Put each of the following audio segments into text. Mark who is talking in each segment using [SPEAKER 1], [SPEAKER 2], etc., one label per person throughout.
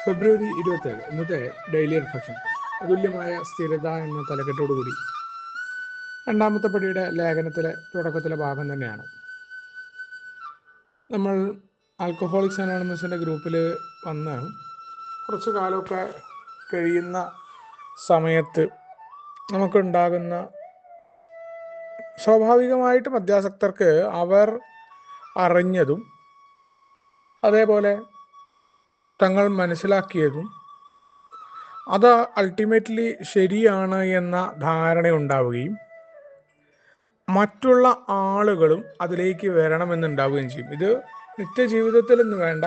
[SPEAKER 1] ഫെബ്രുവരി 27 ഇന്നത്തെ daily reflection. അതുല്യമായ സ്ഥിരത എന്ന തലക്കെട്ടോടുകൂടി രണ്ടാമത്തെ പടിയുടെ ലേഖനത്തിലെ തുടക്കത്തിലെ ഭാഗം തന്നെയാണ്. നമ്മൾ ആൽക്കഹോളിക്സ് അനോണിമസിൻ്റെ ഗ്രൂപ്പിൽ വന്ന് കുറച്ച് കാലമൊക്കെ കഴിയുന്ന സമയത്ത് നമുക്കുണ്ടാകുന്ന സ്വാഭാവികമായിട്ട് മദ്യാസക്തർക്ക് അവർ അറിഞ്ഞതും അതേപോലെ തങ്ങൾ മനസ്സിലാക്കിയതും അത് അൾട്ടിമേറ്റ്ലി ശരിയാണ് എന്ന ധാരണയുണ്ടാവുകയും മറ്റുള്ള ആളുകളും അതിലേക്ക് വരണമെന്നുണ്ടാവുകയും ചെയ്യും. ഇത് നിത്യജീവിതത്തിൽ എന്ന് വേണ്ട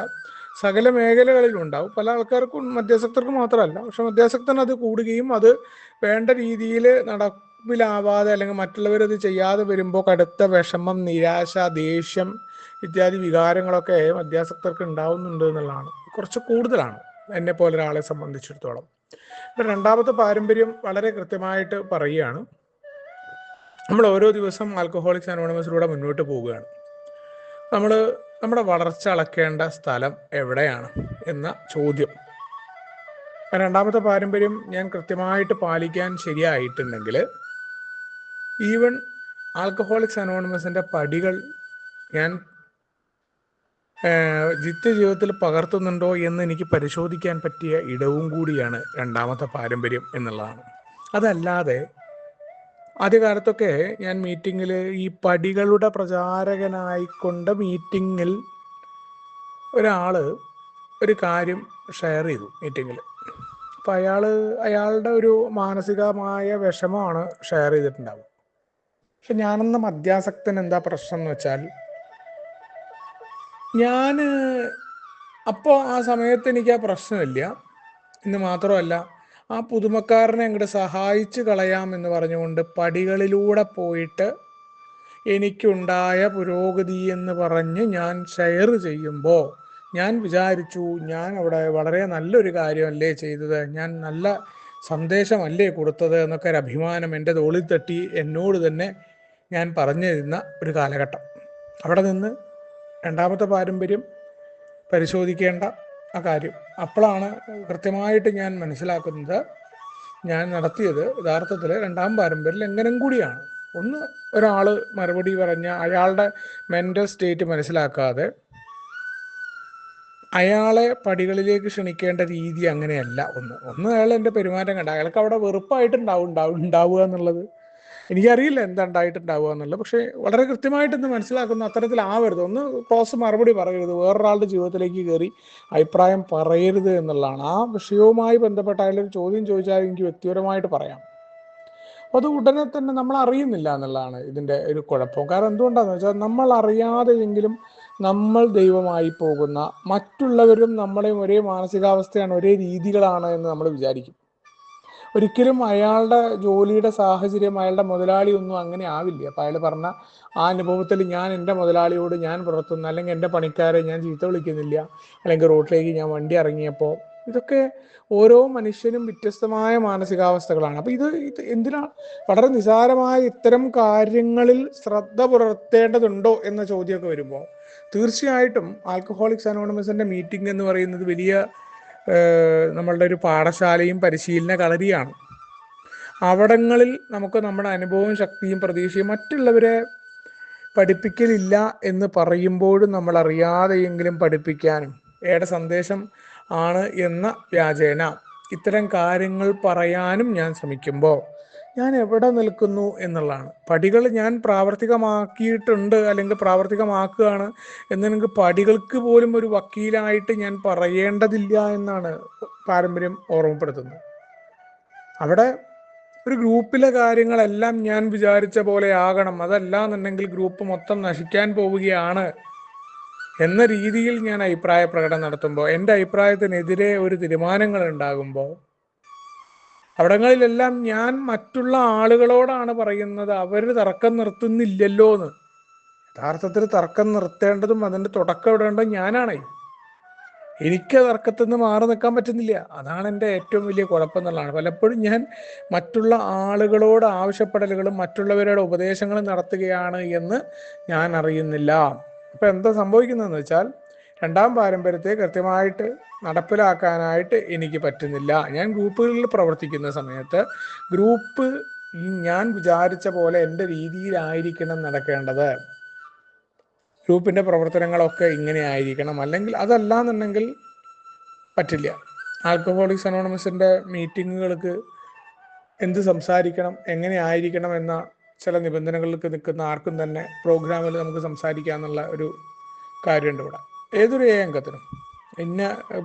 [SPEAKER 1] സകല മേഖലകളിലും ഉണ്ടാവും. പല ആൾക്കാർക്കും മദ്യാസക്തർക്ക് മാത്രമല്ല, പക്ഷെ മദ്യാസക്തന് അത് കൂടുകയും അത് വേണ്ട രീതിയിൽ നടപ്പിലാവാതെ അല്ലെങ്കിൽ മറ്റുള്ളവരത് ചെയ്യാതെ വരുമ്പോൾ കടുത്ത വിഷമം, നിരാശ, ദേഷ്യം ഇത്യാദി വികാരങ്ങളൊക്കെ മദ്യാസക്തർക്ക് ഉണ്ടാവുന്നുണ്ട് എന്നുള്ളതാണ്. കുറച്ച് കൂടുതലാണ് എന്നെ പോലെ ഒരാളെ സംബന്ധിച്ചിടത്തോളം. രണ്ടാമത്തെ പാരമ്പര്യം വളരെ കൃത്യമായിട്ട് പറയുകയാണ്. നമ്മൾ ഓരോ ദിവസം ആൽക്കഹോളിക്സ് അനോണിമസിലൂടെ മുന്നോട്ട് പോവുകയാണ്. നമ്മൾ നമ്മുടെ വളർച്ച അളക്കേണ്ട സ്ഥലം എവിടെയാണ് എന്ന ചോദ്യം. രണ്ടാമത്തെ പാരമ്പര്യം ഞാൻ കൃത്യമായിട്ട് പാലിക്കാൻ ശരിയായിട്ടുണ്ടെങ്കിൽ ഈവൻ ആൽക്കഹോളിക്സ് അനോണിമസിൻ്റെ പടികൾ ഞാൻ നിത്യജീവിതത്തിൽ പകർത്തുന്നുണ്ടോ എന്ന് എനിക്ക് പരിശോധിക്കാൻ പറ്റിയ ഇടവും കൂടിയാണ് രണ്ടാമത്തെ പാരമ്പര്യം എന്നുള്ളതാണ്. അതല്ലാതെ ആദ്യകാലത്തൊക്കെ ഞാൻ മീറ്റിങ്ങിൽ ഈ പടികളുടെ പ്രചാരകനായിക്കൊണ്ട് മീറ്റിങ്ങിൽ ഒരാൾ ഒരു കാര്യം ഷെയർ ചെയ്തു മീറ്റിങ്ങിൽ. അപ്പോൾ അയാളുടെ ഒരു മാനസികമായ വിഷമമാണ് ഷെയർ ചെയ്തിട്ടുണ്ടാവുക. പക്ഷെ ഞാനെന്ന മദ്യാസക്തൻ എന്താ പ്രശ്നം എന്ന് വെച്ചാൽ, ഞാൻ അപ്പോൾ ആ സമയത്ത് എനിക്ക് ആ പ്രശ്നമില്ല എന്ന് മാത്രമല്ല, ആ പുതുമക്കാരനെ അങ്ങോട്ട് സഹായിച്ച് കളയാം എന്ന് പറഞ്ഞുകൊണ്ട് പടികളിലൂടെ പോയിട്ട് എനിക്കുണ്ടായ പുരോഗതി എന്ന് പറഞ്ഞ് ഞാൻ ഷെയർ ചെയ്യുമ്പോൾ ഞാൻ വിചാരിച്ചു, ഞാൻ അവിടെ വളരെ നല്ലൊരു കാര്യമല്ലേ ചെയ്തത്, ഞാൻ നല്ല സന്ദേശമല്ലേ കൊടുത്തത് എന്നൊക്കെ ഒരു അഭിമാനം എൻ്റെ തോളിൽ തട്ടി എന്നോട് തന്നെ ഞാൻ പറഞ്ഞു തരുന്ന ഒരു കാലഘട്ടം. അവിടെ നിന്ന് രണ്ടാമത്തെ പാരമ്പര്യം പരിശോധിക്കേണ്ട ആ കാര്യം. അപ്പോഴാണ് കൃത്യമായിട്ട് ഞാൻ മനസ്സിലാക്കുന്നത് ഞാൻ നടത്തിയത് യഥാർത്ഥത്തിൽ രണ്ടാം പാരമ്പര്യം ലംഘനം കൂടിയാണ്. ഒന്ന്, ഒരാൾ മറുപടി പറഞ്ഞ അയാളുടെ മെൻ്റൽ സ്റ്റേറ്റ് മനസ്സിലാക്കാതെ അയാളെ പടികളിലേക്ക് ക്ഷണിക്കേണ്ട രീതി അങ്ങനെയല്ല. ഒന്ന് അയാൾ എൻ്റെ പെരുമാറ്റം കണ്ട അയാൾക്ക് അവിടെ വെറുപ്പായിട്ടുണ്ടാവുക എന്നുള്ളത് എനിക്കറിയില്ല എന്താ ഉണ്ടായിട്ടുണ്ടാവുക എന്നുള്ളത്. പക്ഷേ വളരെ കൃത്യമായിട്ടൊന്ന് മനസ്സിലാക്കുന്ന അത്തരത്തിലാവരുത്. ഒന്ന് ക്ലോസ് മറുപടി പറയരുത്, വേറൊരാളുടെ ജീവിതത്തിലേക്ക് കയറി അഭിപ്രായം പറയരുത് എന്നുള്ളതാണ്. ആ വിഷയവുമായി ബന്ധപ്പെട്ട അയാളൊരു ചോദ്യം ചോദിച്ചാൽ എനിക്ക് വ്യക്തിപരമായിട്ട് പറയാം. അത് ഉടനെ തന്നെ നമ്മൾ അറിയുന്നില്ല എന്നുള്ളതാണ് ഇതിൻ്റെ ഒരു കുഴപ്പം. കാരണം എന്തുകൊണ്ടാണെന്ന് വെച്ചാൽ, നമ്മൾ അറിയാതെയെങ്കിലും നമ്മൾ ദൈവമായി പോകുന്ന മറ്റുള്ളവരും നമ്മളെയും ഒരേ മാനസികാവസ്ഥയാണ്, ഒരേ രീതികളാണ് എന്ന് നമ്മൾ വിചാരിക്കും. ഒരിക്കലും അയാളുടെ ജോലിയുടെ സാഹചര്യം, അയാളുടെ മുതലാളി ഒന്നും അങ്ങനെ ആവില്ല. അപ്പം അയാൾ പറഞ്ഞ ആ അനുഭവത്തിൽ ഞാൻ എൻ്റെ മുതലാളിയോട് ഞാൻ പുറത്തുനിന്ന് അല്ലെങ്കിൽ എൻ്റെ പണിക്കാരെ ഞാൻ ചീത്ത വിളിക്കുന്നില്ല, അല്ലെങ്കിൽ റോഡിലേക്ക് ഞാൻ വണ്ടി ഇറങ്ങിയപ്പോൾ, ഇതൊക്കെ ഓരോ മനുഷ്യനും വ്യത്യസ്തമായ മാനസികാവസ്ഥകളാണ്. അപ്പം ഇത് എന്തിനാണ് വളരെ നിസാരമായ ഇത്തരം കാര്യങ്ങളിൽ ശ്രദ്ധ പുലർത്തേണ്ടതുണ്ടോ എന്ന ചോദ്യമൊക്കെ വരുമ്പോൾ തീർച്ചയായിട്ടും ആൽക്കഹോളിക്സ് അനോണിമസിൻ്റെ മീറ്റിംഗ് എന്ന് പറയുന്നത് വലിയ നമ്മളുടെ ഒരു പാഠശാലയും പരിശീലന കളരിയാണ്. അവിടങ്ങളിൽ നമുക്ക് നമ്മുടെ അനുഭവവും ശക്തിയും പ്രതീക്ഷയും മറ്റുള്ളവരെ പഠിപ്പിക്കലില്ല എന്ന് പറയുമ്പോഴും നമ്മൾ അറിയാതെയെങ്കിലും പഠിപ്പിക്കാനും ഏടെ സന്ദേശം ആണ് എന്ന വ്യാജേന ഇത്തരം കാര്യങ്ങൾ പറയാനും ഞാൻ ശ്രമിക്കുമ്പോൾ ഞാൻ എവിടെ നിൽക്കുന്നു എന്നുള്ളതാണ്. പടികൾ ഞാൻ പ്രാവർത്തികമാക്കിയിട്ടുണ്ട് അല്ലെങ്കിൽ പ്രാവർത്തികമാക്കുകയാണ് എന്നെനിക്ക് പടികൾക്ക് പോലും ഒരു വക്കീലായിട്ട് ഞാൻ പറയേണ്ടതില്ല എന്നാണ് പാരമ്പര്യം ഓർമ്മപ്പെടുത്തുന്നത്. അവിടെ ഒരു ഗ്രൂപ്പിലെ കാര്യങ്ങളെല്ലാം ഞാൻ വിചാരിച്ച പോലെ ആകണം, അതല്ല എന്നുണ്ടെങ്കിൽ ഗ്രൂപ്പ് മൊത്തം നശിക്കാൻ പോവുകയാണ് എന്ന രീതിയിൽ ഞാൻ അഭിപ്രായ പ്രകടനം നടത്തുമ്പോൾ, എൻ്റെ അഭിപ്രായത്തിനെതിരെ ഒരു തീരുമാനങ്ങൾ ഉണ്ടാകുമ്പോൾ അവിടങ്ങളിലെല്ലാം ഞാൻ മറ്റുള്ള ആളുകളോടാണ് പറയുന്നത് അവർ തർക്കം നിർത്തുന്നില്ലല്ലോ എന്ന്. യഥാർത്ഥത്തിൽ തർക്കം നിർത്തേണ്ടതും അതിൻ്റെ തുടക്കം ഇടേണ്ടതും ഞാനാണ്. എനിക്ക് തർക്കത്തിൽ നിന്ന് മാറി നിൽക്കാൻ പറ്റുന്നില്ല. അതാണ് എൻ്റെ ഏറ്റവും വലിയ കുഴപ്പം എന്നുള്ളതാണ്. പലപ്പോഴും ഞാൻ മറ്റുള്ള ആളുകളോട് ആവശ്യപ്പെടലുകളും മറ്റുള്ളവരുടെ ഉപദേശങ്ങളും നടത്തുകയാണ് എന്ന് ഞാൻ അറിയുന്നില്ല. അപ്പം എന്താ സംഭവിക്കുന്നതെന്ന് വെച്ചാൽ, രണ്ടാം പാരമ്പര്യത്തെ കൃത്യമായിട്ട് നടപ്പിലാക്കാനായിട്ട് എനിക്ക് പറ്റുന്നില്ല. ഞാൻ ഗ്രൂപ്പുകളിൽ പ്രവർത്തിക്കുന്ന സമയത്ത് ഗ്രൂപ്പ് ഞാൻ വിചാരിച്ച പോലെ എൻ്റെ രീതിയിലായിരിക്കണം നടക്കേണ്ടത്. ഗ്രൂപ്പിൻ്റെ പ്രവർത്തനങ്ങളൊക്കെ ഇങ്ങനെ ആയിരിക്കണം, അല്ലെങ്കിൽ അതല്ലാന്നുണ്ടെങ്കിൽ പറ്റില്ല. ആൽക്കഹോളിക്സ് അനോണമസിൻ്റെ മീറ്റിങ്ങുകൾക്ക് എന്ത് സംസാരിക്കണം, എങ്ങനെ ആയിരിക്കണം എന്ന ചില നിബന്ധനകൾക്ക് നിൽക്കുന്ന ആർക്കും തന്നെ പ്രോഗ്രാമിൽ നമുക്ക് സംസാരിക്കാമെന്നുള്ള ഒരു കാര്യമുണ്ട് ഇവിടെ. ഏതൊരു അംഗത്തിനും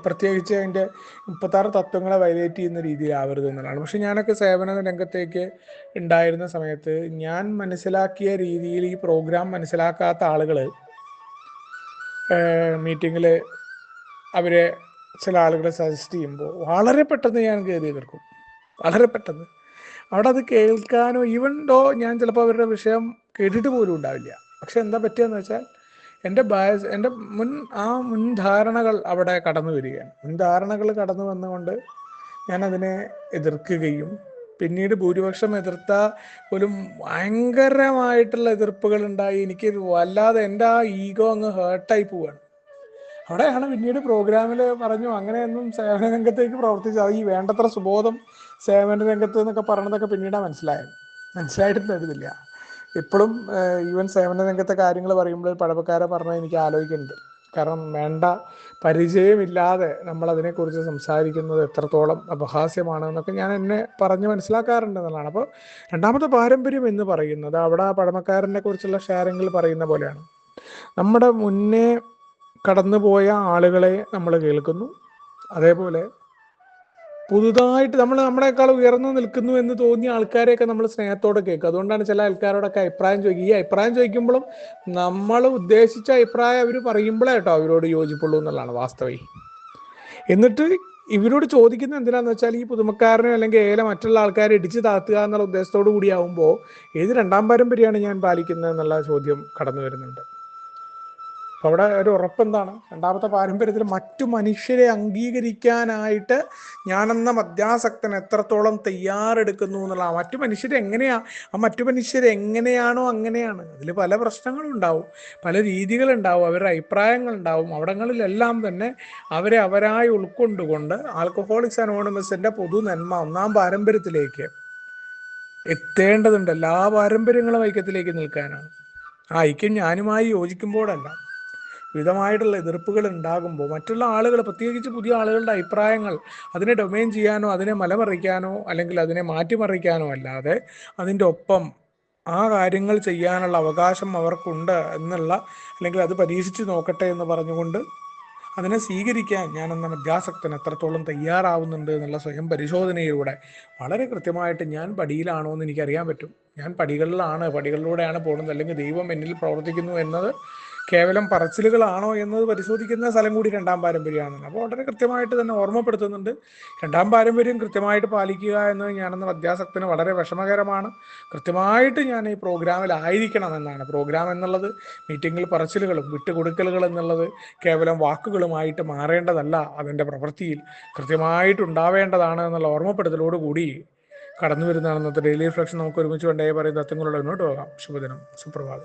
[SPEAKER 1] പ്രത്യേകിച്ച് അതിൻ്റെ 36 തത്വങ്ങളെ വയലേറ്റ് ചെയ്യുന്ന രീതിയിലാവരുത് എന്നുള്ളതാണ്. പക്ഷെ ഞാനൊക്കെ സേവന രംഗത്തേക്ക് ഉണ്ടായിരുന്ന സമയത്ത് ഞാൻ മനസ്സിലാക്കിയ രീതിയിൽ ഈ പ്രോഗ്രാം മനസ്സിലാക്കാത്ത ആളുകൾ മീറ്റിങ്ങിൽ അവരെ ചില ആളുകളെ സജസ്റ്റ് ചെയ്യുമ്പോൾ വളരെ പെട്ടെന്ന് ഞാൻ കയറി എതിർക്കും. വളരെ പെട്ടെന്ന് അവിടെ അത് കേൾക്കാനോ, ഈവൻ ഡോ ഞാൻ ചിലപ്പോൾ അവരുടെ വിഷയം കേട്ടിട്ട് പോലും ഉണ്ടാവില്ല. പക്ഷെ എന്താ പറ്റുകയെന്ന് വെച്ചാൽ എൻ്റെ ബയസ്, എൻ്റെ മുൻധാരണകൾ അവിടെ കടന്നു വരികയാണ്. മുൻധാരണകൾ കടന്നു വന്നുകൊണ്ട് ഞാനതിനെ എതിർക്കുകയും പിന്നീട് ഭൂരിപക്ഷം എതിർത്ത പോലും ഭയങ്കരമായിട്ടുള്ള എതിർപ്പുകൾ ഉണ്ടായി. എനിക്ക് വല്ലാതെ എൻ്റെ ആ ഈഗോ അങ്ങ് ഹേർട്ടായി പോവുകയാണ്. അവിടെയാണ് പിന്നീട് പ്രോഗ്രാമിൽ പറഞ്ഞു അങ്ങനെയൊന്നും സേവന രംഗത്തേക്ക് പ്രവർത്തിച്ചത് ഈ വേണ്ടത്ര സുബോധം സേവന രംഗത്ത് എന്നൊക്കെ പറഞ്ഞതൊക്കെ പിന്നീടാണ് മനസ്സിലായിട്ടുണ്ടായിരുന്നില്ല. ഇപ്പോഴും ഈവൻ സേവന രംഗത്തെ കാര്യങ്ങൾ പറയുമ്പോൾ പഴമക്കാരെ പറഞ്ഞാൽ എനിക്ക് ആലോചിക്കുന്നുണ്ട്. കാരണം വേണ്ട പരിചയമില്ലാതെ നമ്മളതിനെക്കുറിച്ച് സംസാരിക്കുന്നത് എത്രത്തോളം അപഹാസ്യമാണെന്നൊക്കെ ഞാൻ എന്നെ പറഞ്ഞ് മനസ്സിലാക്കാറുണ്ട് എന്നുള്ളതാണ്. അപ്പോൾ രണ്ടാമത്തെ പാരമ്പര്യം എന്ന് പറയുന്നത് അവിടെ പഴമക്കാരനെ കുറിച്ചുള്ള ഷെയറിങ്ങിൽ പറയുന്ന പോലെയാണ്. നമ്മുടെ മുന്നേ കടന്നുപോയ ആളുകളെ നമ്മൾ കേൾക്കുന്നു, അതേപോലെ പുതുതായിട്ട് നമ്മളെക്കാൾ ഉയർന്നു നിൽക്കുന്നു എന്ന് തോന്നിയ ആൾക്കാരെയൊക്കെ നമ്മൾ സ്നേഹത്തോടെ കേൾക്കും. അതുകൊണ്ടാണ് ചില ആൾക്കാരോടൊക്കെ അഭിപ്രായം ചോദിക്കുക. ഈ അഭിപ്രായം ചോദിക്കുമ്പോഴും നമ്മൾ ഉദ്ദേശിച്ച അഭിപ്രായം അവർ പറയുമ്പോഴേ കേട്ടോ അവരോട് യോജിപ്പുള്ളൂ എന്നുള്ളതാണ് വാസ്തവം. എന്നിട്ട് ഇവരോട് ചോദിക്കുന്നത് എന്തിനാന്ന് വെച്ചാൽ ഈ പുതുമക്കാരനോ അല്ലെങ്കിൽ മറ്റുള്ള ആൾക്കാരെ ഇടിച്ചു താത്തുക എന്നുള്ള ഉദ്ദേശത്തോടു കൂടിയാവുമ്പോൾ ഏത് രണ്ടാം പാരമ്പര്യമാണ് ഞാൻ പാലിക്കുന്നത് എന്നുള്ള ചോദ്യം കടന്നു വരുന്നുണ്ട്. അപ്പോൾ അവിടെ ഒരു ഉറപ്പെന്താണ്? രണ്ടാമത്തെ പാരമ്പര്യത്തിൽ മറ്റു മനുഷ്യരെ അംഗീകരിക്കാനായിട്ട് ഞാനെന്ന മദ്യാസക്തൻ എത്രത്തോളം തയ്യാറെടുക്കുന്നു എന്നുള്ള. മറ്റു മനുഷ്യരെങ്ങനെയാണ്, ആ മറ്റു മനുഷ്യരെങ്ങനെയാണോ അങ്ങനെയാണ്. അതിൽ പല പ്രശ്നങ്ങളുണ്ടാവും, പല രീതികളുണ്ടാവും, അവരുടെ അഭിപ്രായങ്ങളുണ്ടാവും. അവിടങ്ങളിലെല്ലാം തന്നെ അവരെ അവരായി ഉൾക്കൊണ്ടുകൊണ്ട് ആൽക്കഹോളിക്സ് അനോണിമസിൻ്റെ പൊതു നന്മ ഒന്നാം പാരമ്പര്യത്തിലേക്ക് എത്തേണ്ടതുണ്ട്. എല്ലാ പാരമ്പര്യങ്ങളും ഐക്യത്തിലേക്ക് നിൽക്കാനാണ്. ആ ഐക്യം ഞാനുമായി യോജിക്കുമ്പോഴല്ല, വിധമായിട്ടുള്ള എതിർപ്പുകൾ ഉണ്ടാകുമ്പോൾ മറ്റുള്ള ആളുകൾ, പ്രത്യേകിച്ച് പുതിയ ആളുകളുടെ അഭിപ്രായങ്ങൾ അതിനെ ഡൊമൈൻ ചെയ്യാനോ അതിനെ മലമറിക്കാനോ അല്ലെങ്കിൽ അതിനെ മാറ്റിമറിക്കാനോ അല്ലാതെ അതിൻ്റെ ഒപ്പം ആ കാര്യങ്ങൾ ചെയ്യാനുള്ള അവകാശം അവർക്കുണ്ട് എന്നുള്ള, അല്ലെങ്കിൽ അത് പരീക്ഷിച്ച് നോക്കട്ടെ എന്ന് പറഞ്ഞുകൊണ്ട് അതിനെ സ്വീകരിക്കാൻ ഞാനെന്ന മദ്യാസക്തൻ എത്രത്തോളം തയ്യാറാവുന്നുണ്ട് എന്നുള്ള സ്വയം പരിശോധനയിലൂടെ വളരെ കൃത്യമായിട്ട് ഞാൻ പടിയിലാണോ എന്ന് എനിക്കറിയാൻ പറ്റും. ഞാൻ പടികളിലൂടെയാണ് പോകുന്നത്, അല്ലെങ്കിൽ ദൈവം എന്നിൽ പ്രവർത്തിക്കുന്നു എന്നത് കേവലം പറച്ചിലുകളാണോ എന്നത് പരിശോധിക്കുന്ന സ്ഥലം കൂടി രണ്ടാം പാരമ്പര്യമാണ്. അപ്പോൾ വളരെ കൃത്യമായിട്ട് തന്നെ ഓർമ്മപ്പെടുത്തുന്നുണ്ട്, രണ്ടാം പാരമ്പര്യം കൃത്യമായിട്ട് പാലിക്കുക എന്നത് ഞാനെന്ന മദ്യാസക്തന് വളരെ വിഷമകരമാണ്. കൃത്യമായിട്ട് ഞാൻ ഈ പ്രോഗ്രാമിലായിരിക്കണം എന്നാണ്. പ്രോഗ്രാം എന്നുള്ളത് മീറ്റിങ്ങിൽ പറച്ചിലുകളും വിട്ടുകൊടുക്കലുകൾ എന്നുള്ളത് കേവലം വാക്കുകളുമായിട്ട് മാറേണ്ടതല്ല, അതിൻ്റെ പ്രവൃത്തിയിൽ കൃത്യമായിട്ടുണ്ടാവേണ്ടതാണ് എന്നുള്ള ഓർമ്മപ്പെടുത്തലോടുകൂടി കടന്നു വരുന്നതാണ് ഇന്നത്തെ ഡെയിലി റിഫ്ലക്ഷൻ. നമുക്ക് ഒരുമിച്ച് വേണ്ടേ പറയുന്ന തത്വങ്ങളുടെ മുന്നോട്ട് പോകാം. ശുഭദിനം, സുപ്രഭാതം.